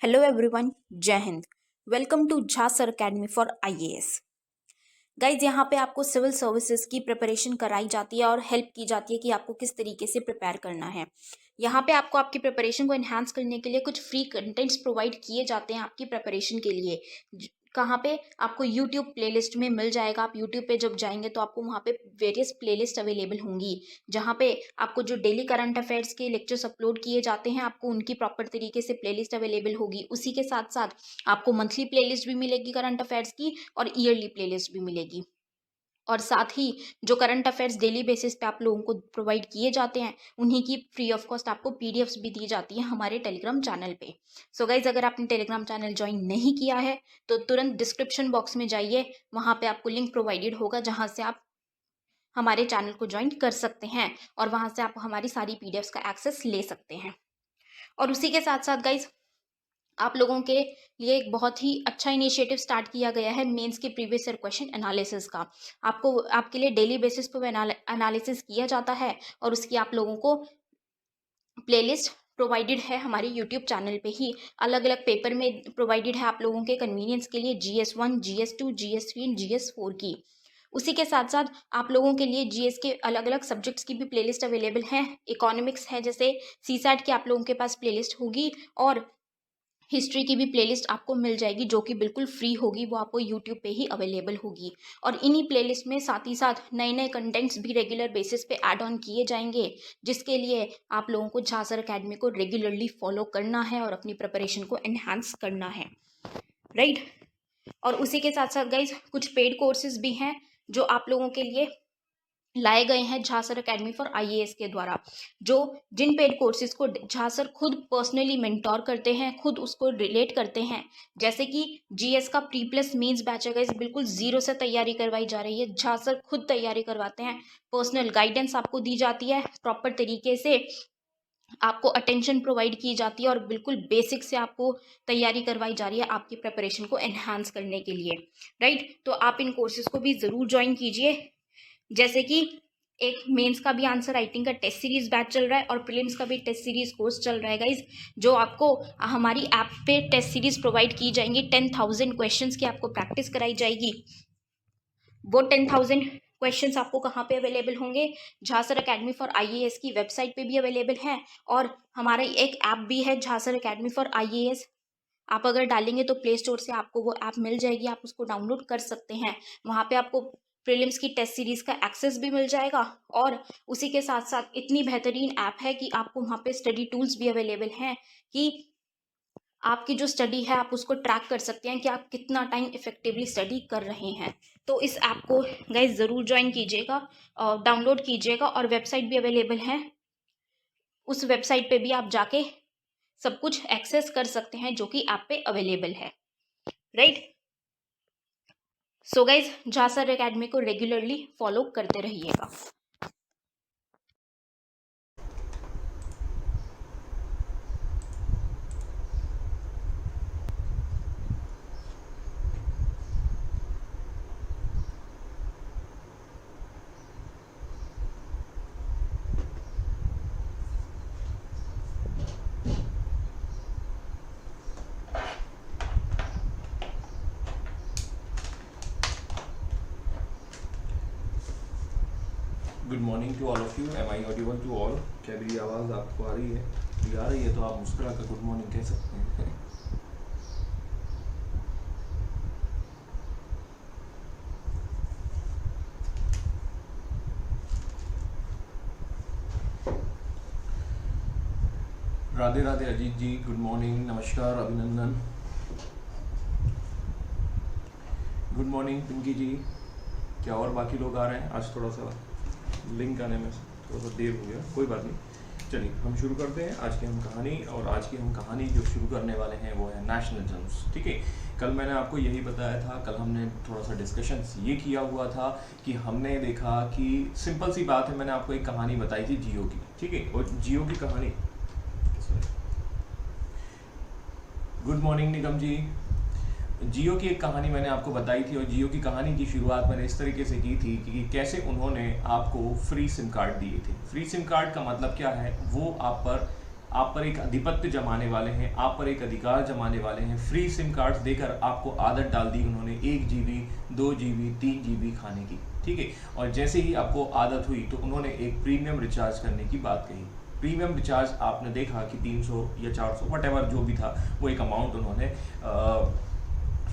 Hello everyone, Jai Hind. Welcome to Jha Sir Academy for IAS. Guys, यहाँ पे आपको सिविल सर्विसेज की प्रिपरेशन कराई जाती है और हेल्प की जाती है कि आपको किस तरीके से प्रिपेयर करना है। यहाँ पे आपको आपकी प्रिपरेशन को एनहांस करने के लिए कुछ फ्री कंटेंट्स प्रोवाइड किए जाते हैं आपकी प्रिपरेशन के लिए। कहाँ पे आपको यूट्यूब प्लेलिस्ट में मिल जाएगा। आप यूट्यूब पे जब जाएंगे तो आपको वहाँ पे वेरियस प्लेलिस्ट अवेलेबल होंगी, जहाँ पे आपको जो डेली करंट अफेयर्स के लेक्चर्स अपलोड किए जाते हैं आपको उनकी प्रॉपर तरीके से प्लेलिस्ट अवेलेबल होगी। उसी के साथ साथ आपको मंथली प्लेलिस्ट भी मिलेगी करंट अफेयर्स की और ईयरली प्लेलिस्ट भी मिलेगी। और साथ ही जो करंट अफेयर्स डेली बेसिस पे आप लोगों को प्रोवाइड किए जाते हैं उन्हीं की फ्री ऑफ कॉस्ट आपको पीडीएफ्स भी दी जाती है हमारे टेलीग्राम चैनल पे। सो गाइज, अगर आपने टेलीग्राम चैनल ज्वाइन नहीं किया है तो तुरंत डिस्क्रिप्शन बॉक्स में जाइए, वहाँ पे आपको लिंक प्रोवाइडेड होगा जहाँ से आप हमारे चैनल को ज्वाइन कर सकते हैं और वहाँ से आप हमारी सारी पीडीएफ्स का एक्सेस ले सकते हैं। और उसी के साथ साथ गाइज, आप लोगों के लिए एक बहुत ही अच्छा इनिशिएटिव स्टार्ट किया गया है मेंस के प्रीवियस ईयर क्वेश्चन एनालिसिस का। आपको आपके लिए डेली बेसिस पर एनालिसिस किया जाता है और उसकी आप लोगों को प्लेलिस्ट प्रोवाइडेड है हमारे यूट्यूब चैनल पे ही। अलग अलग पेपर में प्रोवाइडेड है आप लोगों के कन्वीनियंस के लिए, GS1, GS2, GS3 and GS4 की। उसी के साथ साथ आप लोगों के लिए जीएस के अलग अलग सब्जेक्ट्स की भी प्लेलिस्ट अवेलेबल है। इकोनॉमिक्स है, जैसे सीसैट की आप लोगों के पास प्लेलिस्ट होगी, और हिस्ट्री की भी प्लेलिस्ट आपको मिल जाएगी जो कि बिल्कुल फ्री होगी, वो आपको यूट्यूब पे ही अवेलेबल होगी। और इन्हीं प्लेलिस्ट में साथ ही साथ नए नए कंटेंट्स भी रेगुलर बेसिस पे ऐड ऑन किए जाएंगे, जिसके लिए आप लोगों को झा सर अकेडमी को रेगुलरली फॉलो करना है और अपनी प्रिपरेशन को एनहांस करना है, राइट। और उसी के साथ साथ गाइज, कुछ पेड कोर्सेज भी हैं जो आप लोगों के लिए लाए गए हैं Jha Sir Academy for IAS के द्वारा, जो जिन पेड कोर्सेज को झा सर खुद पर्सनली मेंटोर करते हैं, खुद उसको रिलेट करते हैं। जैसे कि जीएस का प्री प्लस मींस बैच है गाइस, बिल्कुल जीरो से तैयारी करवाई जा रही है। झा सर खुद तैयारी करवाते हैं, पर्सनल गाइडेंस आपको दी जाती है, प्रॉपर तरीके से आपको अटेंशन प्रोवाइड की जाती है और बिल्कुल बेसिक से आपको तैयारी करवाई जा रही है आपकी प्रिपरेशन को एनहांस करने के लिए, राइट। तो आप इन कोर्सेज को भी ज़रूर ज्वाइन कीजिए। जैसे कि एक मेंस का भी आंसर राइटिंग का टेस्ट सीरीज बैच चल रहा है और प्रीलिम्स का भी टेस्ट सीरीज कोर्स चल रहा है गाइज, जो आपको हमारी ऐप पे टेस्ट सीरीज प्रोवाइड की जाएंगी। 10,000 क्वेश्चंस की आपको प्रैक्टिस कराई जाएगी। वो 10,000 क्वेश्चंस आपको कहाँ पे अवेलेबल होंगे? Jha Sir Academy for IAS की वेबसाइट पे भी अवेलेबल है, और हमारा एक ऐप भी है Jha Sir Academy for IAS. आप अगर डालेंगे तो प्ले स्टोर से आपको वो ऐप मिल जाएगी, आप उसको डाउनलोड कर सकते हैं। वहाँ पे आपको प्रीलिम्स की टेस्ट सीरीज का एक्सेस भी मिल जाएगा, और उसी के साथ साथ इतनी बेहतरीन ऐप है कि आपको वहाँ पे स्टडी टूल्स भी अवेलेबल हैं कि आपकी जो स्टडी है आप उसको ट्रैक कर सकते हैं कि आप कितना टाइम इफेक्टिवली स्टडी कर रहे हैं। तो इस ऐप को गाइज ज़रूर ज्वाइन कीजिएगा, डाउनलोड कीजिएगा, और वेबसाइट भी अवेलेबल है। उस वेबसाइट पे भी आप जाके सब कुछ एक्सेस कर सकते हैं जो कि ऐप पे अवेलेबल है, right. So guys, Jha Sir Academy को रेगुलरली फॉलो करते रहिएगा। Good morning to all of you. Am I audible to all? क्या मेरी आवाज़ आपको आ रही है? ये आ रही है तो आप मुस्कुरा कर गुड मॉर्निंग कह सकते हैं। राधे राधे अजीत जी, गुड मॉर्निंग, नमस्कार, अभिनंदन, गुड मॉर्निंग पिंकी जी। क्या और बाकी लोग आ रहे हैं? आज थोड़ा सा लिंक आने में थोड़ा सा देर हो गया, कोई बात नहीं। चलिए हम शुरू करते हैं आज की हम कहानी। और आज की हम कहानी जो शुरू करने वाले हैं वो है नेशनलिज्म्स, ठीक है। कल मैंने आपको यही बताया था, कल हमने थोड़ा सा डिस्कशन ये किया हुआ था कि हमने देखा कि सिंपल सी बात है, मैंने आपको एक कहानी बताई थी जियो की, ठीक है। और जियो की कहानी, गुड मॉर्निंग निगम जी। जियो की एक कहानी मैंने आपको बताई थी, और जियो की कहानी की शुरुआत मैंने इस तरीके से की थी कि कैसे उन्होंने आपको फ्री सिम कार्ड दिए थे। फ्री सिम कार्ड का मतलब क्या है? वो आप पर आप पर एक आधिपत्य जमाने वाले हैं, आप पर एक अधिकार जमाने वाले हैं। फ्री सिम कार्ड्स देकर आपको आदत डाल दी उन्होंने 1 GB 2 GB 3 GB खाने की, ठीक है। और जैसे ही आपको आदत हुई तो उन्होंने एक प्रीमियम रिचार्ज करने की बात कही। प्रीमियम रिचार्ज आपने देखा कि 300 या 400 वट जो भी था वो एक अमाउंट उन्होंने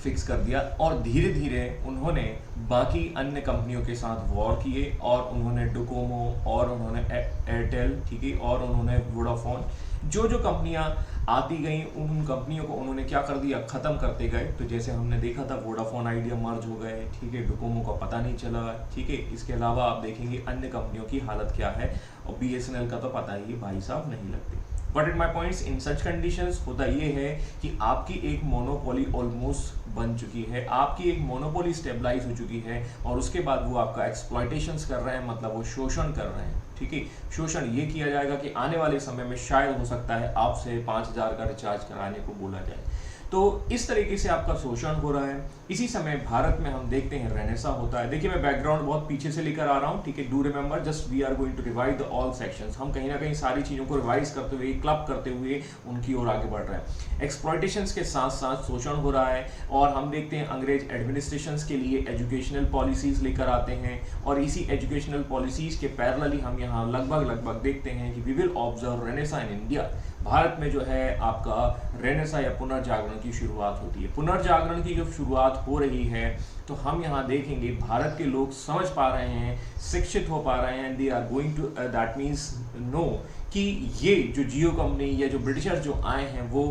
फिक्स कर दिया, और धीरे धीरे उन्होंने बाकी अन्य कंपनियों के साथ वॉर किए, और उन्होंने डोकोमो, और उन्होंने एयरटेल, ठीक है, और उन्होंने वोडाफोन, जो कंपनियां आती गई उन कंपनियों को उन्होंने क्या कर दिया, ख़त्म करते गए। तो जैसे हमने देखा था वोडाफोन आइडिया मर्ज हो गए, ठीक है, डोकोमो का पता नहीं चला, ठीक है। इसके अलावा आप देखेंगे अन्य कंपनियों की हालत क्या है, और BSNL का तो पता ही है भाई साहब नहीं लगते। But at my points, in such conditions होता ये है कि आपकी एक मोनोपोली ऑलमोस्ट बन चुकी है, आपकी एक मोनोपोली स्टेबलाइज हो चुकी है, और उसके बाद वो आपका एक्सप्लॉयटेशंस कर रहे हैं, मतलब वो शोषण कर रहे हैं, ठीक है। शोषण ये किया जाएगा कि आने वाले समय में शायद हो सकता है आपसे 5000 का रिचार्ज कराने को बोला जाए। तो इस तरीके से आपका शोषण हो रहा है। इसी समय भारत में हम देखते हैं रेनेसा होता है। देखिए मैं बैकग्राउंड बहुत पीछे से लेकर आ रहा हूँ, ठीक है। Do remember, just we are going to revise the all sections. हम कहीं ना कहीं सारी चीज़ों को रिवाइज करते हुए, क्लब करते हुए उनकी ओर आगे बढ़ रहे हैं। एक्सप्लॉयटेशंस के साथ साथ शोषण हो रहा है, और हम देखते हैं अंग्रेज एडमिनिस्ट्रेशंस के लिए एजुकेशनल पॉलिसीज लेकर आते हैं, और इसी एजुकेशनल पॉलिसीज के पैरेलली हम यहाँ लगभग देखते हैं कि we will observe renaissance in India. Bharat में जो है आपका रेनेसा या पुनर्जागरण की शुरुआत होती है। पुनर्जागरण की जब शुरुआत हो रही है तो हम यहाँ देखेंगे भारत के लोग समझ पा रहे हैं, शिक्षित हो पा रहे हैं, they are going to that means no कि ये जो जियो कंपनी या जो ब्रिटिशर्स जो आए हैं वो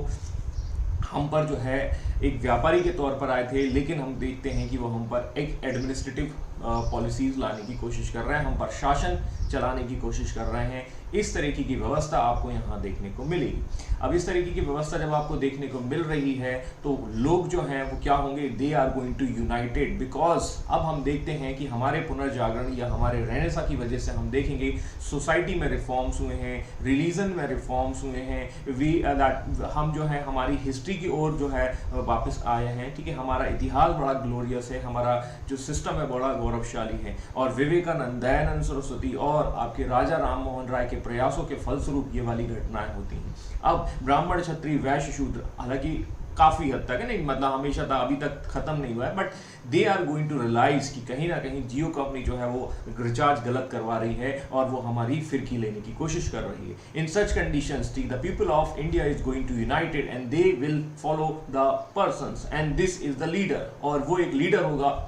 हम पर जो है एक व्यापारी के तौर पर आए थे, लेकिन हम देखते हैं कि वो हम पर एक एडमिनिस्ट्रेटिव पॉलिसीज लाने की कोशिश कर रहे हैं, हम पर शासन चलाने की कोशिश कर रहे हैं। इस तरीके की व्यवस्था आपको यहाँ देखने को मिलेगी। अब इस तरीके की व्यवस्था जब आपको देखने को मिल रही है तो लोग जो हैं वो क्या होंगे, they are going to united, because अब हम देखते हैं कि हमारे पुनर्जागरण या हमारे रेनेसा की वजह से हम देखेंगे सोसाइटी में रिफॉर्म्स हुए हैं, रिलीजन में रिफॉर्म्स हुए हैं, हम जो है हमारी हिस्ट्री की ओर जो है वापस आए हैं, ठीक है। हमारा इतिहास बड़ा ग्लोरियस है, हमारा जो सिस्टम है बड़ा गौरवशाली है, और विवेकानंद, दयानंद सरस्वती और आपके राजा राम मोहन राय के प्रयासों के फलस्वरूप ये वाली घटनाएं होती हैं। अब ब्राह्मण, क्षत्रिय, वैश्य, शूद्र, हालांकि काफी हद तक है, नहीं मतलब हमेशा था, अभी तक खत्म नहीं हुआ है, but they are going to realise कि कहीं ना कहीं जियो कंपनी जो है वो रिचार्ज गलत करवा रही है और वो हमारी फिरकी लेने की कोशिश कर रही है। In such conditions the people of India is going to united and they will follow the persons and this is the leader, और वो एक लीडर होगा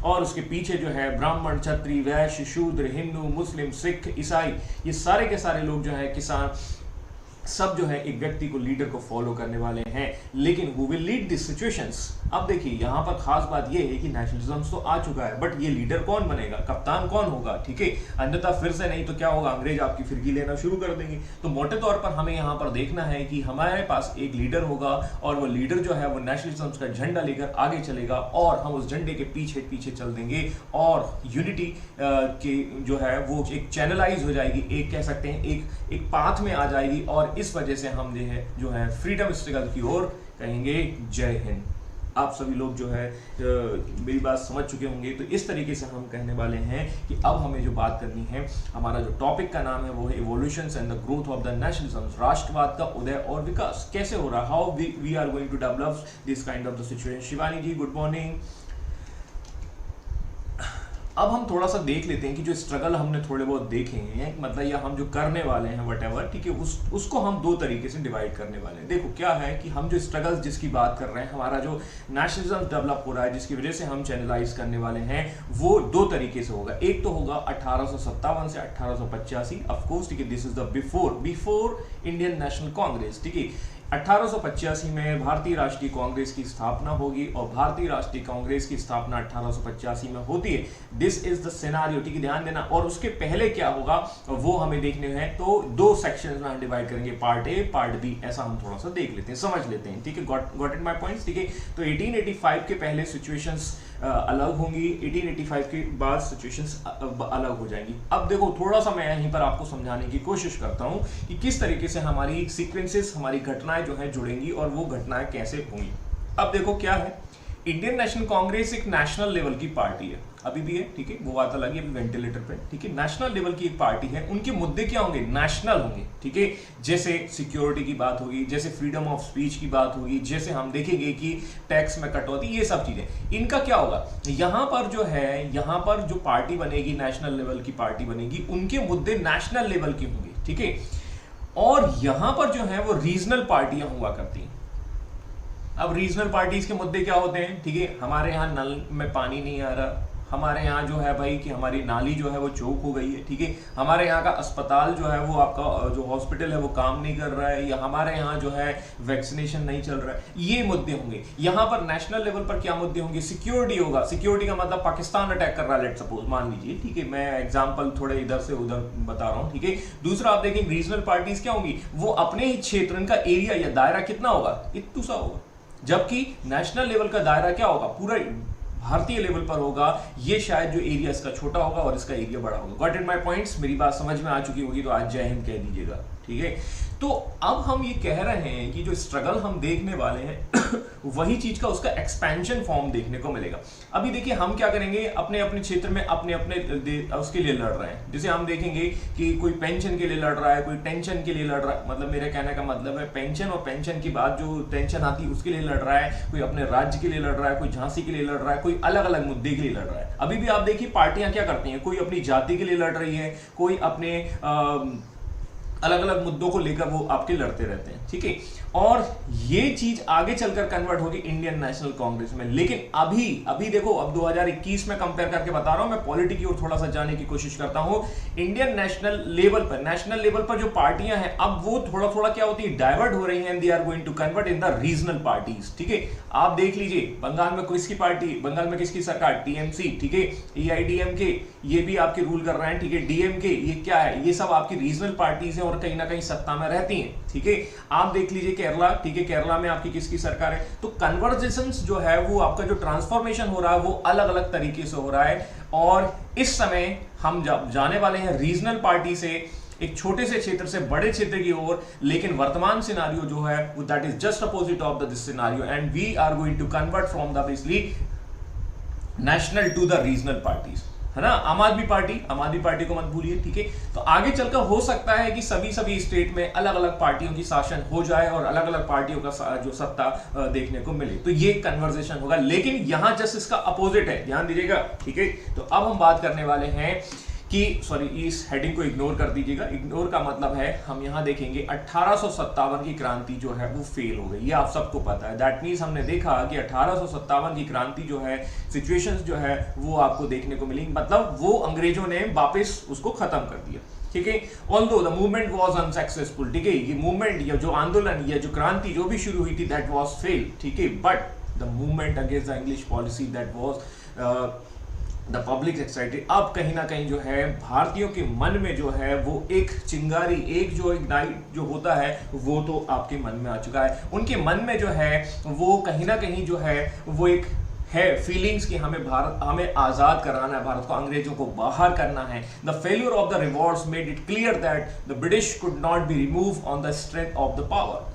और उसके पीछे जो है ब्राह्मण, क्षत्रिय, वैश्य, शूद्र, हिंदू, मुस्लिम, सिख, ईसाई, ये सारे के सारे लोग जो है, किसान, सब जो है एक व्यक्ति को, लीडर को फॉलो करने वाले हैं। लेकिन who will lead this situations? अब देखिए यहाँ पर खास बात यह है कि नेशनलिज्म तो आ चुका है, बट ये लीडर कौन बनेगा, कप्तान कौन होगा, ठीक है। अन्यथा फिर से नहीं तो क्या होगा, अंग्रेज आपकी फिरकी लेना शुरू कर देंगे। तो मोटे तौर पर हमें यहाँ पर देखना है कि हमारे पास एक लीडर होगा, और वो लीडर जो है वो नेशनलिज्म का झंडा लेकर आगे चलेगा, और हम उस झंडे के पीछे पीछे चल देंगे, और यूनिटी के जो है वो एक चैनलाइज हो जाएगी, एक कह सकते हैं एक पाथ में आ जाएगी, और इस वजह से हम जो है फ्रीडम स्ट्रगल की ओर कहेंगे जय हिंद। आप सभी लोग जो है मेरी बात समझ चुके होंगे। तो इस तरीके से हम कहने वाले हैं कि अब हमें जो बात करनी है, हमारा जो टॉपिक का नाम है वो है evolutions and the growth of the nationalism, राष्ट्रवाद का उदय और विकास कैसे हो रहा, how we are going to develop this kind of the situation. Shivani ji good morning. अब हम थोड़ा सा देख लेते हैं कि जो स्ट्रगल हमने थोड़े बहुत देखे हैं, मतलब या हम जो करने वाले हैं व्हाटएवर, ठीक है, उसको हम दो तरीके से डिवाइड करने वाले हैं। देखो क्या है कि हम जो स्ट्रगल्स जिसकी बात कर रहे हैं, हमारा जो नेशनलिज्म डेवलप हो रहा है जिसकी वजह से हम चैनलाइज करने वाले हैं, वो दो तरीके से होगा। एक तो होगा 1857 से 1885, ऑफ कोर्स, ठीक है, this is the before Indian National Congress, ठीक है। 1885 में भारतीय राष्ट्रीय कांग्रेस की स्थापना होगी, और भारतीय राष्ट्रीय कांग्रेस की स्थापना 1885 में होती है। दिस इज द सिनेरियो, ठीक है, ध्यान देना। और उसके पहले क्या होगा वो हमें देखने हैं, तो दो सेक्शंस में हम डिवाइड करेंगे, पार्ट ए, पार्ट बी, ऐसा हम थोड़ा सा देख लेते हैं, समझ लेते हैं, ठीक है। गॉट इट माय पॉइंट्स, ठीक है। तो 1885 के पहले सिचुएशंस अलग होंगी, 1885 के बाद सिचुएशंस अलग हो जाएंगी। अब देखो थोड़ा सा मैं यहीं पर आपको समझाने की कोशिश करता हूं कि किस तरीके से हमारी सीक्वेंसेस, हमारी घटनाएं जो है जुड़ेंगी और वो घटनाएं कैसे होंगी। अब देखो क्या है इंडियन नेशनल कांग्रेस एक नेशनल लेवल की पार्टी है, अभी भी है, ठीक है, वो बात अलग है, अभी वेंटिलेटर पे, ठीक है, नेशनल लेवल की एक पार्टी है। उनके मुद्दे क्या होंगे? नेशनल होंगे, ठीक है, जैसे सिक्योरिटी की बात होगी, जैसे फ्रीडम ऑफ स्पीच की बात होगी, जैसे हम देखेंगे कि टैक्स में कटौती, ये सब चीजें। इनका क्या होगा, यहाँ पर जो है, यहाँ पर जो पार्टी बनेगी, नेशनल लेवल की पार्टी बनेगी, उनके मुद्दे नेशनल लेवल के होंगे, ठीक है। और यहां पर जो है वो रीजनल पार्टियां हुआ करती हैं। अब रीजनल पार्टीज के मुद्दे क्या होते हैं, ठीक है, हमारे यहाँ नल में पानी नहीं आ रहा, हमारे यहाँ जो है भाई कि हमारी नाली जो है वो चौक हो गई है, ठीक है, हमारे यहाँ का अस्पताल जो है वो आपका जो हॉस्पिटल है वो काम नहीं कर रहा है, या हमारे यहाँ जो है वैक्सीनेशन नहीं चल रहा है, ये मुद्दे होंगे। यहाँ पर नेशनल लेवल पर क्या मुद्दे होंगे? सिक्योरिटी होगा। सिक्योरिटी का मतलब पाकिस्तान अटैक कर रहा है, लेट सपोज, मान लीजिए, ठीक है, मैं एग्जाम्पल थोड़े इधर से उधर बता रहा हूँ, ठीक है। दूसरा आप देखें रीजनल पार्टीज क्या होंगी, वो अपने ही क्षेत्र, इनका एरिया या दायरा कितना होगा? इतना सा होगा, जबकि नेशनल लेवल का दायरा क्या होगा? पूरा भारतीय लेवल पर होगा। ये शायद जो एरिया इसका छोटा होगा और इसका एरिया बड़ा होगा। Got it my points? मेरी बात समझ में आ चुकी होगी, तो आज जय हिंद कह दीजिएगा, ठीक है। तो अब हम ये कह रहे हैं कि जो स्ट्रगल हम देखने वाले हैं वही चीज का उसका एक्सपेंशन फॉर्म देखने को मिलेगा। अभी देखिए हम क्या करेंगे, अपने अपने क्षेत्र में अपने अपने उसके लिए लड़ रहे हैं। जैसे हम देखेंगे कि कोई पेंशन के लिए लड़ रहा है, कोई टेंशन के लिए लड़ रहा है, मतलब मेरे कहने का मतलब है पेंशन, और पेंशन की बात जो टेंशन आती है उसके लिए लड़ रहा है, कोई अपने राज्य के लिए लड़ रहा है, कोई झांसी के लिए लड़ रहा है, कोई अलग अलग मुद्दे के लिए लड़ रहा है। अभी भी आप देखिए पार्टियां क्या करती हैं, कोई अपनी जाति के लिए लड़ रही है, कोई अपने अलग अलग मुद्दों को लेकर वो आपके लड़ते रहते हैं, ठीक है। और ये चीज आगे चलकर कन्वर्ट होगी इंडियन नेशनल कांग्रेस में। लेकिन अभी देखो, अब 2021 में कंपेयर करके बता रहा हूं मैं, पॉलिटिक्स की ओर थोड़ा सा जाने की कोशिश करता हूं। इंडियन नेशनल लेवल पर जो पार्टियां हैं, अब वो थोड़ा थोड़ा क्या होती है, डाइवर्ट हो रही हैं, and they are going to convert in the regional parties, ठीक है। आप देख लीजिए बंगाल में किसकी पार्टी, बंगाल में किसकी सरकार? टीएमसी, ठीक है, एआईडीएमके, ये भी आपके रूल कर रहे हैं, ठीक है। डीएमके, ये क्या है? ये सब आपकी रीजनल पार्टीज हैं और कहीं ना कहीं सत्ता में रहती हैं, ठीक है। आप देख लीजिए केरला, ठीक है, केरला में आपकी किसकी सरकार है? तो कन्वर्जेशंस जो है वो आपका जो ट्रांसफॉर्मेशन हो रहा है वो अलग अलग तरीके से हो रहा है। और इस समय हम जाने वाले हैं रीजनल पार्टी से एक छोटे से क्षेत्र से बड़े क्षेत्र की ओर। लेकिन वर्तमान सिनारियो जो है वो that is just opposite of this scenario, and we are going to convert from the basically national to the regional parties, है ना। आम आदमी पार्टी को मत भूलिए, ठीक है। तो आगे चलकर हो सकता है कि सभी स्टेट में अलग अलग पार्टियों की शासन हो जाए और अलग अलग पार्टियों का जो सत्ता देखने को मिले, तो ये कन्वर्सेशन होगा। लेकिन यहां जस्ट इसका अपोजिट है, ध्यान दीजिएगा, ठीक है। तो अब हम बात करने वाले हैं कि सॉरी, इस हेडिंग को इग्नोर कर दीजिएगा। इग्नोर का मतलब है हम यहां देखेंगे 1857 की क्रांति जो है वो फेल हो गई, ये आप सबको पता है। दैट मीन्स हमने देखा कि 1857 की क्रांति जो है, सिचुएशंस जो है वो आपको देखने को मिली, मतलब वो अंग्रेजों ने वापस उसको खत्म कर दिया, ठीक है। Although the movement was unsuccessful, ठीक है, ये मूवमेंट या जो आंदोलन या जो क्रांति जो भी शुरू हुई थी दैट वाज फेल, ठीक है। But the movement against the English policy that was the public excited. अब कहीं ना कहीं जो है भारतीयों के मन में जो है वो एक चिंगारी, एक जो इग्नाइट जो होता है वो तो आपके मन में आ चुका है। उनके मन में जो है वो कहीं ना कहीं जो है वो एक है फीलिंग्स कि हमें आजाद कराना है, भारत को अंग्रेजों को बाहर करना है। The failure of the revolts made it clear that the British could not be remove on the strength of the power.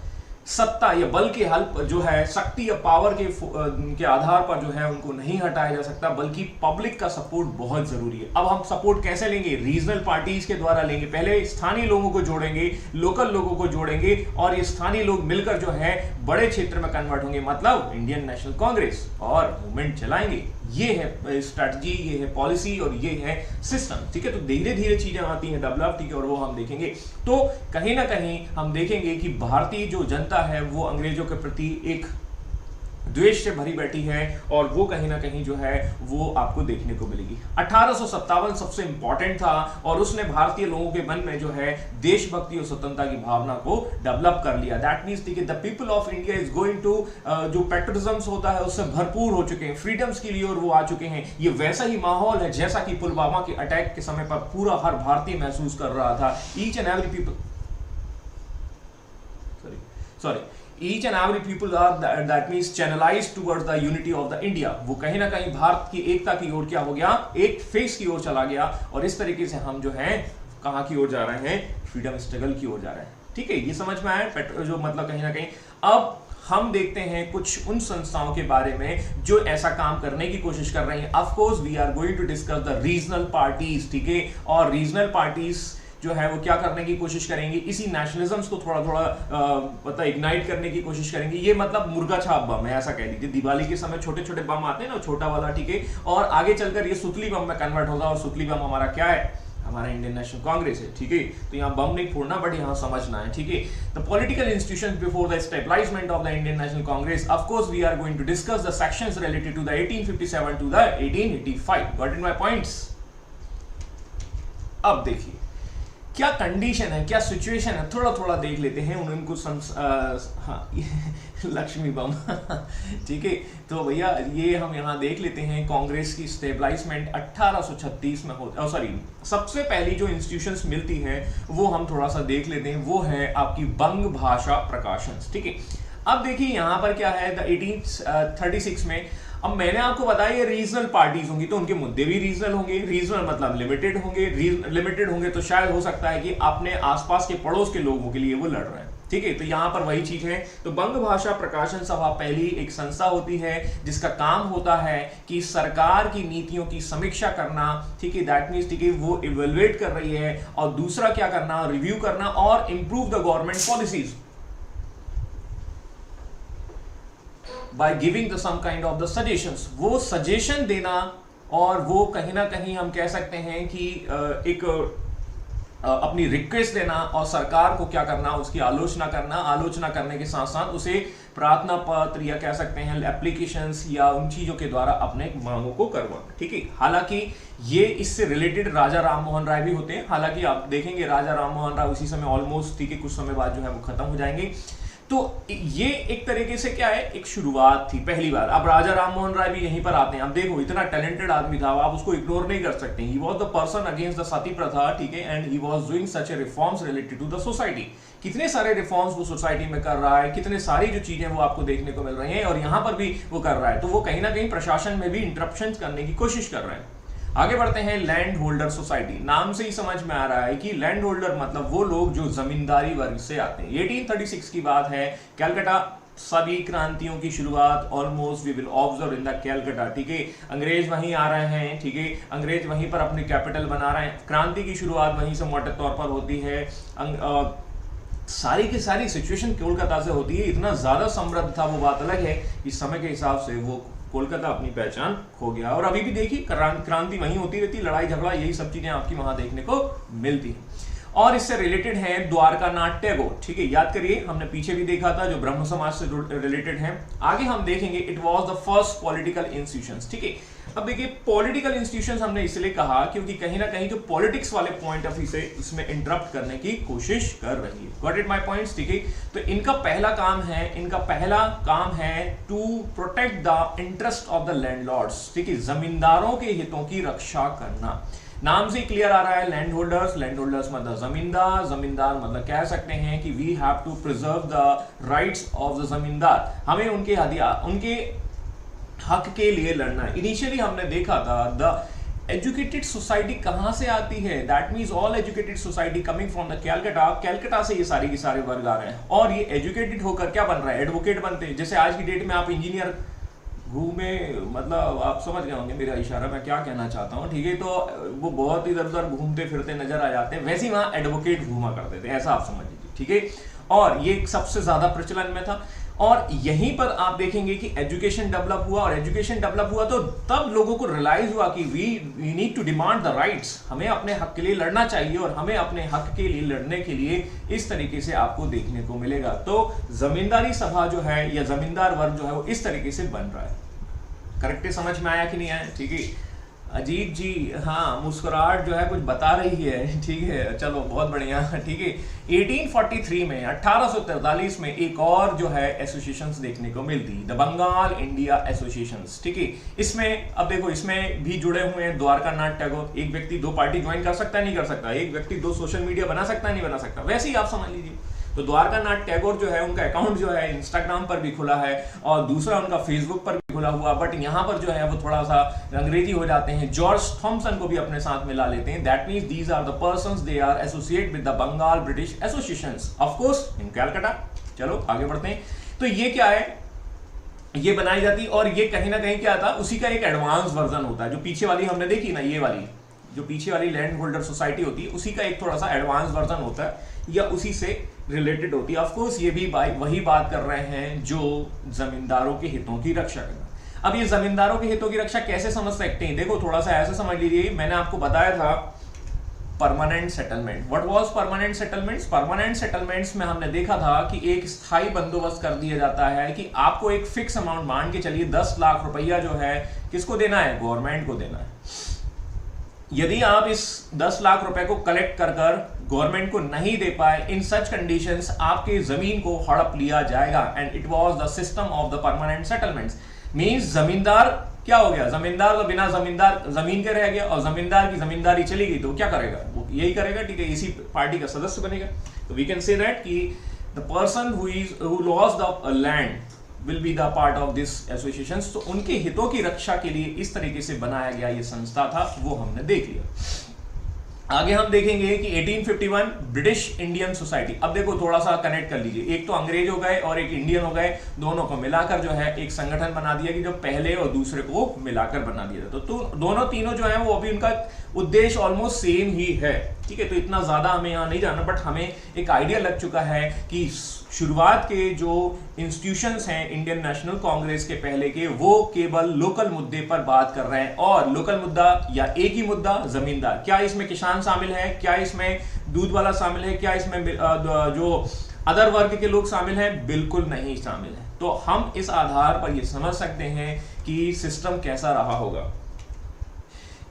सत्ता या बल के हल जो है, शक्ति या पावर के आधार पर जो है उनको नहीं हटाया जा सकता, बल्कि पब्लिक का सपोर्ट बहुत जरूरी है। अब हम सपोर्ट कैसे लेंगे? रीजनल पार्टीज के द्वारा लेंगे। पहले स्थानीय लोगों को जोड़ेंगे, लोकल लोगों को जोड़ेंगे, और ये स्थानीय लोग मिलकर जो है बड़े क्षेत्र में कन्वर्ट होंगे, मतलब इंडियन नेशनल कांग्रेस, और मूवमेंट चलाएंगे। ये है स्ट्रैटेजी, ये है पॉलिसी और ये है सिस्टम, ठीक है। तो धीरे धीरे चीजें आती हैं डेवलप, ठीक है, और वो हम देखेंगे। तो कहीं ना कहीं हम देखेंगे कि भारतीय जो जनता है वो अंग्रेजों के प्रति एक द्वेष से भरी बैठी है, और वो कहीं ना कहीं जो है वो आपको देखने को मिलेगी। 1857 सबसे इंपॉर्टेंट था, और उसने भारतीय लोगों के मन में जो है देशभक्ति और स्वतंत्रता की भावना को डेवलप कर लिया। That means the people of India is going to, जो पेट्रियटिज्म होता है उससे भरपूर हो चुके हैं, फ्रीडम्स के लिए और वो आ चुके हैं। ये वैसा ही माहौल है जैसा कि पुलवामा के अटैक के समय पर पूरा हर भारतीय महसूस कर रहा था। Each and every people are that means channelised towards the unity of the India. वो कहीं ना कहीं भारत की एकता की ओर क्या हो गया, एक फेस की ओर चला गया, और इस तरीके से हम जो है कहां की ओर जा रहे हैं, फ्रीडम स्ट्रगल की ओर जा रहे हैं, ठीक है। ये समझ में आया, जो मतलब कहीं ना कहीं अब हम देखते हैं कुछ उन संस्थाओं के बारे में जो ऐसा काम करने की कोशिश कर रही हैं। Of course we are going to discuss the regional parties, ठीक है, और रीजनल पार्टीज जो है वो क्या करने की कोशिश करेंगे, इसी नेशनलिज्म्स को थोड़ा थोड़ा मतलब इग्नाइट करने की कोशिश करेंगे। ये मतलब मुर्गा छाप बम है, ऐसा कह लीजिए। दिवाली के समय छोटे छोटे बम आते हैं ना, छोटा वाला, ठीक है, और आगे चलकर ये सुतली बम में कन्वर्ट होगा। और सुतली बम हमारा क्या है, हमारा इंडियन नेशनल कांग्रेस है, ठीक है। तो यहाँ बम नहीं फोड़ना, बट यहाँ समझना है, ठीक है। The political institutions before the stabilisement of the Indian National Congress, of course we are going to discuss the sections related to the 1857 to the 1885। Got it my points. अब देखिए क्या कंडीशन है, क्या सिचुएशन है, थोड़ा थोड़ा देख लेते हैं उनको। हाँ लक्ष्मी बम ठीक है। तो भैया ये हम यहाँ देख लेते हैं, कांग्रेस की स्टेबलाइजमेंट 1836 में होती है। सॉरी, सबसे पहली जो इंस्टीट्यूशंस मिलती हैं वो हम थोड़ा सा देख लेते हैं, वो है आपकी बंग भाषा प्रकाशन, ठीक है। अब देखिए यहाँ पर क्या है, द 1836 में, अब मैंने आपको बताया ये रीजनल पार्टीज होंगी तो उनके मुद्दे भी रीजनल होंगे। रीजनल मतलब लिमिटेड होंगे, लिमिटेड होंगे तो शायद हो सकता है कि अपने आसपास के पड़ोस के लोगों के लिए वो लड़ रहे हैं, ठीक है। तो यहाँ पर वही चीज है। तो बंग भाषा प्रकाशन सभा पहली एक संस्था होती है जिसका काम होता है कि सरकार की नीतियों की समीक्षा करना, ठीक है, दैट मीन्स, ठीक है, वो इवेलुएट कर रही है। और दूसरा क्या करना, रिव्यू करना और improve the government policies by giving the some kind of the suggestions। वो सजेशन देना, और वो कहीं ना कहीं हम कह सकते हैं कि एक अपनी रिक्वेस्ट देना, और सरकार को क्या करना, उसकी आलोचना करना। आलोचना करने के साथ साथ उसे प्रार्थना पत्र या कह सकते हैं एप्लीकेशंस या उन चीजों के द्वारा अपने मांगों को करवाना, ठीक है। हालांकि ये इससे रिलेटेड राजा राम मोहन राय भी होते हैं। हालांकि आप देखेंगे राजा राम मोहन राय उसी समय ऑलमोस्ट, ठीक है, कुछ समय बाद जो है वो खत्म हो जाएंगे। तो ये एक तरीके से क्या है, एक शुरुआत थी पहली बार। अब राजा राम मोहन राय भी यहीं पर आते हैं। अब देखो इतना टैलेंटेड आदमी था, आप उसको इग्नोर नहीं कर सकते। He was the person against the sati प्रथा, ठीक है, and he was doing such a reforms related to the society. कितने सारे रिफॉर्म्स वो सोसाइटी में कर रहा है, कितने सारी जो चीजें वो आपको देखने को मिल रही हैं, और यहां पर भी वो कर रहा है। तो वो कहीं ना कहीं प्रशासन में भी इंटरप्शन करने की कोशिश कर रहे हैं। आगे बढ़ते हैं, लैंड होल्डर सोसाइटी। नाम से ही समझ में आ रहा है कि लैंड होल्डर मतलब वो लोग जो जमींदारी वर्ग से आते हैं। 1836 की बात है, कलकत्ता, सभी क्रांतियों की शुरुआत almost we will observe in the Calcutta, ठीक है। अंग्रेज वहीं आ रहे हैं, ठीक है, अंग्रेज वहीं पर अपनी कैपिटल बना रहे हैं। क्रांति की शुरुआत वहीं से मोटे तौर पर होती है। सारी की सारी सिचुएशन कोलकाता से होती है। इतना ज्यादा समृद्ध था वो बात अलग है, इस समय के हिसाब से वो कोलकाता अपनी पहचान खो गया। और अभी भी देखिए क्रांति वहीं होती रहती, लड़ाई झगड़ा यही सब चीजें आपकी वहां देखने को मिलती हैं। और इससे रिलेटेड है द्वारकानाथ टैगोर, ठीक है, याद करिए हमने पीछे भी देखा था, जो ब्रह्म समाज से रिलेटेड है। आगे हम देखेंगे, it was the first political institutions, ठीक है। अब देखिए पॉलिटिकल इंस्टीट्यूशंस हमने इसलिए कहा क्योंकि कहीं ना कहीं जो पॉलिटिक्स वाले पॉइंट ऑफ व्यू से इसमें इंटरप्ट करने की कोशिश कर रही है। गॉट इट माय पॉइंट्स, ठीक है। तो इनका पहला काम है to protect the interest of the landlords, ठीक है, जमींदारों के हितों की रक्षा करना। नाम से क्लियर आ रहा है, लैंड होल्डर्स मतलब जमींदार मतलब कह सकते हैं कि we have to preserve the rights of the zamindar. हमें उनके हक के लिए लड़ना है। इनिशियली हमने देखा था द एजुकेटेड सोसाइटी कहां से आती है, that means all educated society coming from the Calcutta से ये सारे के सारे वर्ग आ रहे हैं। और ये एजुकेटेड होकर क्या बन रहा है, एडवोकेट बनते हैं। जैसे आज की डेट में आप इंजीनियर घूमे, मतलब आप समझ गए होंगे मेरा इशारा, मैं क्या कहना चाहता हूँ, ठीक है। तो वो बहुत इधर उधर घूमते फिरते नजर आ जाते हैं, वैसे ही वहां एडवोकेट घूमा करते थे, ऐसा आप समझ लीजिए, ठीक है। और ये सबसे ज्यादा प्रचलन में था। और यहीं पर आप देखेंगे कि एजुकेशन डेवलप हुआ, और एजुकेशन डेवलप हुआ तो तब लोगों को रियलाइज हुआ कि we need to demand the rights. हमें अपने हक के लिए लड़ना चाहिए, और हमें अपने हक के लिए लड़ने के लिए इस तरीके से आपको देखने को मिलेगा। तो जमींदारी सभा जो है या जमींदार वर्ग जो है वो इस तरीके से बन रहा है। करेक्ट समझ में आया कि नहीं आया, ठीक है। अजीत जी, हाँ, मुस्कुराहट जो है कुछ बता रही है, ठीक है, चलो बहुत बढ़िया, ठीक है। 1843 में 1843 में एक और जो है एसोसिएशंस देखने को मिलती, द बंगाल इंडिया एसोसिएशंस, ठीक है। इसमें अब देखो, इसमें भी जुड़े हुए हैं द्वारकानाथ टैगोर। एक व्यक्ति 2 पार्टी ज्वाइन कर सकता है, नहीं कर सकता। एक व्यक्ति 2 सोशल मीडिया बना सकता है, नहीं बना सकता। वैसे ही आप समझ लीजिए। तो द्वारकानाथ टैगोर जो है उनका अकाउंट जो है इंस्टाग्राम पर भी खुला है, और दूसरा उनका फेसबुक पर भी खुला हुआ। बट यहाँ पर जो है वो थोड़ा सा अंग्रेजी हो जाते हैं। जॉर्ज थॉमसन को भी अपने साथ मिला लेते हैं। That means these are the persons, they are associate with the Bengal British associations, of course in Calcutta. चलो आगे बढ़ते हैं। तो ये क्या है, ये बनाई जाती और ये कहीं ना कहीं क्या था, उसी का एक एडवांस वर्जन होता है। जो पीछे वाली हमने देखी ना, ये वाली जो पीछे वाली लैंड होल्डर सोसाइटी होती है, उसी का एक थोड़ा सा एडवांस वर्जन होता है या उसी से रिलेटेड होती है। ऑफ कोर्स ये भी वही बात कर रहे हैं जो जमींदारों के हितों की रक्षा करना। अब ये जमींदारों के हितों की रक्षा कैसे समझ सकते हैं, देखो थोड़ा सा ऐसे समझ लीजिए, मैंने आपको बताया था permanent settlement. What was permanent settlements? Permanent settlements में हमने देखा था कि एक स्थायी बंदोबस्त कर दिया जाता है कि आपको एक फिक्स अमाउंट, मान के चलिए 10 लाख रुपया जो है किसको देना है, गवर्नमेंट को देना है। यदि आप इस 10 लाख रुपए को कलेक्ट कर गवर्नमेंट को नहीं दे पाए, इन सच कंडीशंस आपके जमीन को हड़प लिया जाएगा। And it was the system of the permanent settlements. Means जमींदार क्या हो गया, जमींदार तो बिना जमीन के रह गया, और जमींदार की जमींदारी चली गई तो क्या करेगा, वो यही करेगा, ठीक है, इसी पार्टी का सदस्य बनेगा। तो वी कैन से दैट कि the person who lost the land will be the part of this association. तो उनके हितों की रक्षा के लिए इस तरीके से बनाया गया ये संस्था था, वो हमने देख लिया। आगे हम देखेंगे कि 1851 ब्रिटिश इंडियन सोसाइटी। अब देखो थोड़ा सा कनेक्ट कर लीजिए, एक तो अंग्रेज हो गए और एक इंडियन हो गए, दोनों को मिलाकर जो है एक संगठन बना दिया कि जो पहले और दूसरे को मिलाकर बना दिया था। तो दोनों तीनों जो है वो अभी उनका उद्देश्य ऑलमोस्ट सेम ही है, ठीक है। तो इतना ज्यादा हमें यहाँ नहीं जानना, बट हमें एक आइडिया लग चुका है कि शुरुआत के जो इंस्टीट्यूशंस हैं इंडियन नेशनल कांग्रेस के पहले के, वो केवल लोकल मुद्दे पर बात कर रहे हैं। और लोकल मुद्दा या एक ही मुद्दा, जमींदार। क्या इसमें किसान शामिल है, क्या इसमें दूध वाला शामिल है, क्या इसमें जो अदर वर्ग के लोग शामिल हैं? बिल्कुल नहीं शामिल है। तो हम इस आधार पर ये समझ सकते हैं कि सिस्टम कैसा रहा होगा।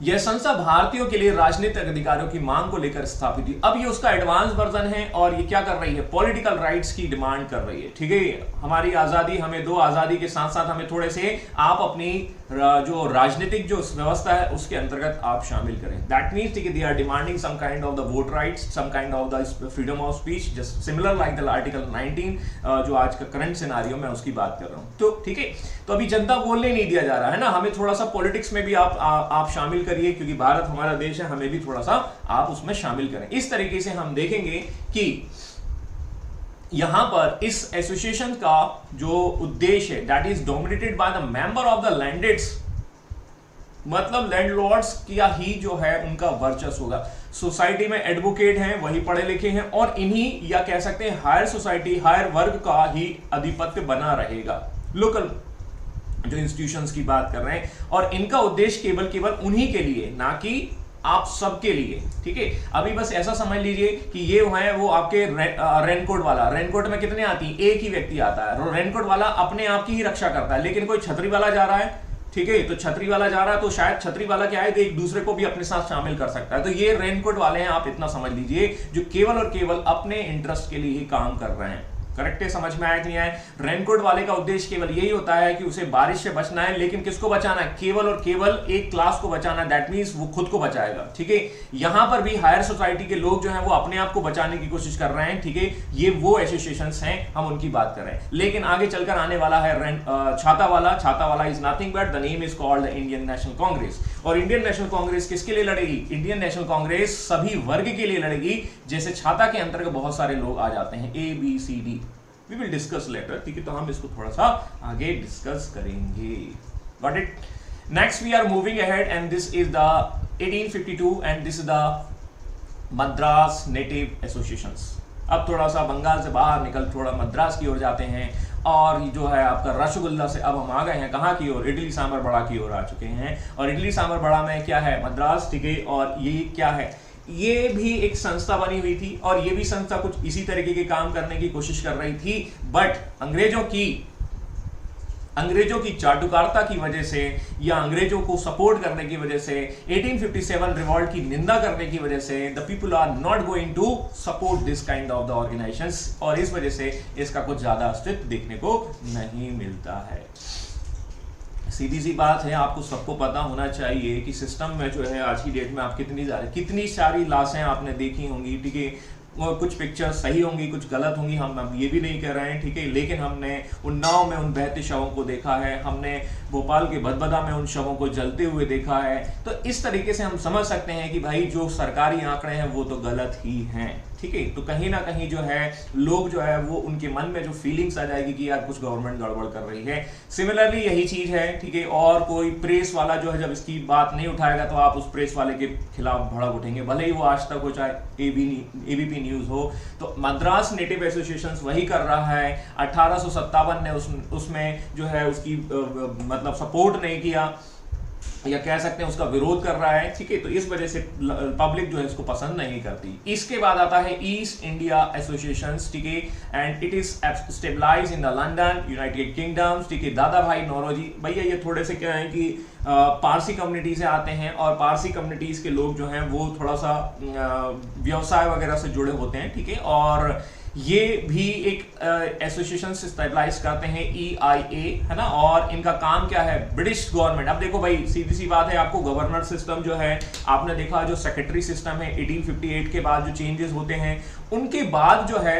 यह संस्था भारतीयों के लिए राजनीतिक अधिकारों की मांग को लेकर स्थापित हुई। अब ये उसका एडवांस वर्जन है और ये क्या कर रही है, पॉलिटिकल राइट्स की डिमांड कर रही है, ठीक है। हमारी आजादी, हमें दो आजादी के साथ साथ हमें थोड़े से आप अपनी जो राजनीतिक जो व्यवस्था है उसके अंतर्गत आप शामिल करें। दैट मीन्स ठीक है, they are demanding some kind of the vote rights, some kind of the freedom of speech, just similar like the article 19 जो आज का करंट सिनारियो में उसकी बात कर रहा हूं। तो ठीक है, तो अभी जनता बोलने नहीं दिया जा रहा है ना, हमें थोड़ा सा पॉलिटिक्स में भी आप शामिल करिए, क्योंकि भारत हमारा देश है, हमें भी थोड़ा सा आप उसमें शामिल करें। इस तरीके से हम देखेंगे कि यहां पर इस एसोसिएशन का जो उद्देश्य है, that is dominated by the member of the landeds, मतलब लैंडलॉर्ड्स किया ही जो है उनका वर्चस्व होगा। सोसाइटी में एडवोकेट हैं, वही पढ़े लिखे हैं, और इन्हीं या कह सकते हैं हायर सोसाइटी, हायर वर्ग का ही आधिपत्य बना रहेगा। लोकल जो इंस्टीट्यूशंस की बात कर रहे हैं, और इनका उद्देश्य केवल उन्हीं के लिए, ना कि आप सबके लिए, ठीक है। अभी बस ऐसा समझ लीजिए कि ये है वो आपके रेनकोट वाला, रेनकोट में कितने आती हैं, एक ही व्यक्ति आता है। रेनकोट वाला अपने आप की ही रक्षा करता है, लेकिन कोई छतरी वाला जा रहा है, ठीक है, तो छतरी वाला जा रहा है तो शायद छतरी वाला क्या है, तो एक दूसरे को भी अपने साथ शामिल कर सकता है। तो ये रेनकोट वाले हैं, आप इतना समझ लीजिए, जो केवल और केवल अपने इंटरेस्ट के लिए ही काम कर रहे हैं। करेक्ट है, समझ में आया कि नहीं आया? रेनकोट वाले का उद्देश्य केवल यही होता है कि उसे बारिश से बचना है, लेकिन किसको बचाना है, केवल और केवल एक क्लास को बचाना है, दैट मींस वो खुद को बचाएगा, ठीक है। यहां पर भी हायर सोसाइटी के लोग जो हैं वो अपने आप को बचाने की कोशिश कर रहे हैं, ठीक है। ये वो एसोसिएशंस हैं, हम उनकी बात कर रहे हैं। लेकिन आगे चलकर आने वाला है छाता वाला। छाता वाला is nothing but the name is called the Indian National Congress. और इंडियन नेशनल कांग्रेस किसके लिए लड़ेगी? इंडियन नेशनल कांग्रेस सभी वर्ग के लिए लड़ेगी। जैसे छाता के अंतर्गत बहुत सारे लोग आ जाते हैं, ABCD, we will discuss later, ठीक है। तो हम इसको थोड़ा सा आगे डिस्कस करेंगे। Got it? Next we are moving ahead and this is the 1852 and this is the Madras Native Associations। अब थोड़ा सा बंगाल से बाहर निकल थोड़ा मद्रास की ओर जाते हैं, और जो है आपका रसगुल्ला से अब हम आ गए हैं कहाँ की ओर, इडली सांभर बड़ा की ओर आ चुके हैं। और इडली सांभर बड़ा में क्या है, मद्रास, ठीक है। और ये क्या है, ये भी एक संस्था बनी हुई थी, और ये भी संस्था कुछ इसी तरीके के काम करने की कोशिश कर रही थी, बट अंग्रेजों की चाटुकारिता की वजह से या अंग्रेजों को सपोर्ट करने की वजह से, 1857 रिवॉल्ट की निंदा करने की वजह से, the people are not going to support this kind of the organisations, और इस वजह से इसका कुछ ज्यादा अस्तित्व देखने को नहीं मिलता है। सीधी सी बात है, आपको सबको पता होना चाहिए कि सिस्टम में जो है आज की डेट में आप कितनी सारी लाशें आपने देखी होंगी, ठीक है। कुछ पिक्चर्स सही होंगी, कुछ गलत होंगी, हम ये भी नहीं कह रहे हैं, ठीक है। लेकिन हमने उन्नाव में उन बहते शवों को देखा है, हमने भोपाल के भदभदा में उन शवों को जलते हुए देखा है। तो इस तरीके से हम समझ सकते हैं कि भाई जो सरकारी आंकड़े हैं वो तो गलत ही हैं, ठीक है। तो कहीं ना कहीं जो है लोग जो है वो उनके मन में जो फीलिंग्स आ जाएगी कि यार कुछ गवर्नमेंट गड़बड़ कर रही है। सिमिलरली यही चीज है, ठीक है। और कोई प्रेस वाला जो है जब इसकी बात नहीं उठाएगा तो आप उस प्रेस वाले के खिलाफ भड़क उठेंगे, भले ही वो आज तक हो चाहे एबीपी न्यूज हो। तो मद्रास नेटिव एसोसिएशन वही कर रहा है। 1857 ने उसमें जो है उसकी मतलब सपोर्ट नहीं किया, या कह सकते हैं उसका विरोध कर रहा है, ठीक है। तो इस वजह से पब्लिक जो है इसको पसंद नहीं करती। इसके बाद आता है ईस्ट इंडिया एसोसिएशन, ठीक है, and it is stabilize in the London United Kingdoms, ठीक है। दादा भाई नौरोजी भैया ये थोड़े से क्या है कि पारसी कम्युनिटी से आते हैं, और पारसी कम्युनिटीज के लोग जो हैं वो थोड़ा सा व्यवसाय वगैरह से जुड़े होते हैं, ठीक है। और ये भी एक एसोसिएशन से स्टेबलाइज करते हैं, EIA, है ना। और इनका काम क्या है, ब्रिटिश गवर्नमेंट। अब देखो भाई सीधी सी बात है, आपको गवर्नर सिस्टम जो है आपने देखा, जो सेक्रेटरी सिस्टम है 1858 के बाद जो चेंजेस होते हैं उनके बाद जो है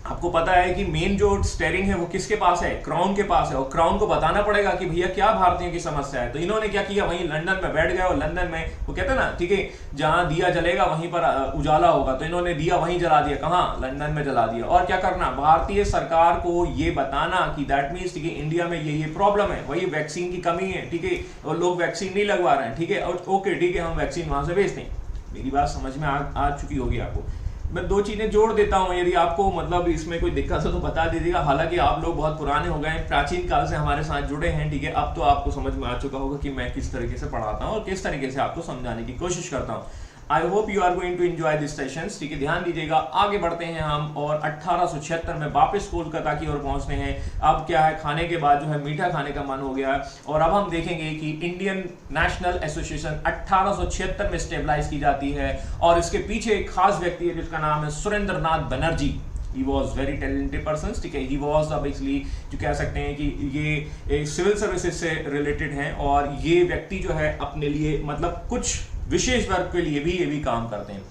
आपको पता है कि मेन जो स्टेयरिंग है वो किसके पास है, क्राउन के पास है। और क्राउन को बताना पड़ेगा कि भैया क्या भारतीयों की समस्या है। तो इन्होंने क्या किया, वहीं लंदन में बैठ गए, और लंदन में वो कहते हैं ना, ठीक है, जहां दिया जलेगा वहीं पर उजाला होगा। तो इन्होंने दिया वहीं जला दिया, कहां, लंदन में जला दिया। और क्या करना, भारतीय सरकार को ये बताना कि दैट मीन्स, ठीक है, इंडिया में ये प्रॉब्लम है, वही वैक्सीन की कमी है, ठीक है, और लोग वैक्सीन नहीं लगवा रहे हैं, ठीक है। और ओके ठीक है, हम वैक्सीन वहां से भेजते हैं। मेरी बात समझ में आ चुकी होगी आपको। मैं दो चीजें जोड़ देता हूं, यदि आपको मतलब इसमें कोई दिक्कत है तो बता दीजिएगा। हालांकि आप लोग बहुत पुराने हो गए हैं, प्राचीन काल से हमारे साथ जुड़े हैं, ठीक है। अब तो आपको समझ में आ चुका होगा कि मैं किस तरीके से पढ़ाता हूं और किस तरीके से आपको समझाने की कोशिश करता हूं। I hope you are going to enjoy this sessions, ठीक है। ध्यान दीजिएगा, आगे बढ़ते हैं हम, और 1876 में वापस कोलकाता की ओर पहुंचते हैं। अब क्या है, खाने के बाद जो है मीठा खाने का मन हो गया है, और अब हम देखेंगे कि इंडियन नेशनल एसोसिएशन 1876 में स्टेबलाइज की जाती है। और इसके पीछे एक खास व्यक्ति है जिसका नाम है सुरेंद्र नाथ Banerjee. He was very talented person, ठीक है। He was basically जो कह सकते हैं कि ये सिविल सर्विसेज से रिलेटेड हैं, और ये व्यक्ति जो है अपने लिए मतलब कुछ विशेष वर्ग के लिए भी ये भी काम करते हैं।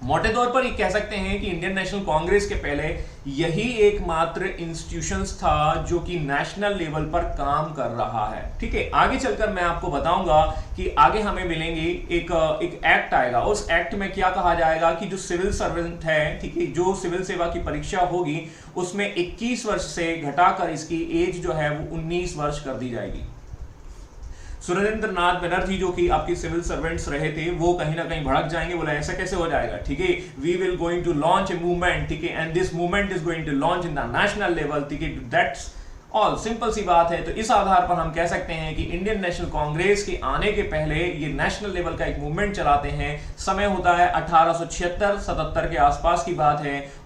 मोटे तौर पर ये कह सकते हैं कि इंडियन नेशनल कांग्रेस के पहले यही एकमात्र इंस्टीट्यूशंस था जो कि नेशनल लेवल पर काम कर रहा है, ठीक है। आगे चलकर मैं आपको बताऊंगा कि आगे हमें मिलेंगे एक एक्ट आएगा। उस एक्ट में क्या कहा जाएगा कि जो सिविल सर्वेंट है, ठीक है, जो सिविल सेवा की परीक्षा होगी उसमें 21 वर्ष से घटाकर इसकी एज जो है वो 19 वर्ष कर दी जाएगी। सुरेंद्र नाथ बनर्जी जो कि आपके सिविल सर्वेंट्स रहे थे, वो कहीं ना कहीं भड़क जाएंगे, बोला ऐसा कैसे हो जाएगा, ठीक है, we will going to launch a movement, ठीक है, and this movement is going to launch in the national level, ठीक है। दैट्स ऑल, सिंपल सी बात है। तो इस आधार पर हम कह सकते हैं कि इंडियन नेशनल कांग्रेस के आने के पहले ये नेशनल लेवल का एक मूवमेंट चलाते हैं। समय होता है 1876-77 के आसपास की बात है,